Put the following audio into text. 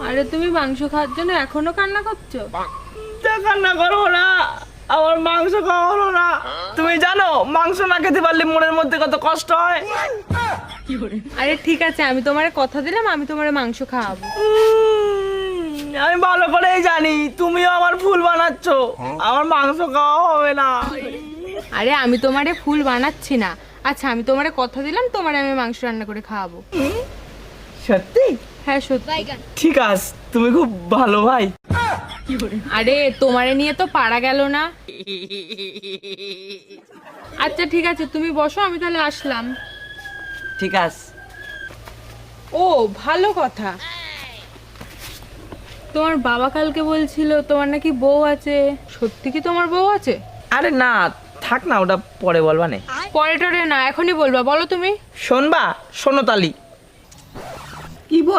আরে তুমি মাংস খাওয়ার জন্য এখনো কান্না করছো? কান্না করবো না, আমার মাংস খাওয়া হলো না। তুমি জানো মাংস না খেতে পারলে মনের মধ্যে কত কষ্ট হয়। আরে ঠিক আছে, আমি তোমারে কথা দিলাম আমি তোমারে মাংস খাওয়াবো। আমি ভালো করেই জানি তুমিও আমার ফুল বানাচ্ছ, আমার মাংস খাওয়া হবে না। আরে আমি তোমারে ফুল বানাচ্ছি না। আচ্ছা আমি তোমারে কথা দিলাম তোমারে আমি মাংস রান্না করে খাওয়াবো। সত্যি? হ্যাঁ সত্যি। ঠিক আছে, তুমি খুব ভালো ভাই। আরে তোমারে নিয়ে তো পারা গেল না। আচ্ছা ঠিক আছে তুমি বসো, আমি তাহলে আসলাম। ঠিক আছে। ও ভালো কথা, তোমার বাবা কালকে বলছিল তোমার নাকি বউ আছে, সত্যি কি তোমার বউ আছে? আরে না, থাক না, ওটা পরে বলবা নে। পরে টরে না, এখনই বলবা, বলো তুমি। শোনবা, শোনো তালি। কি বল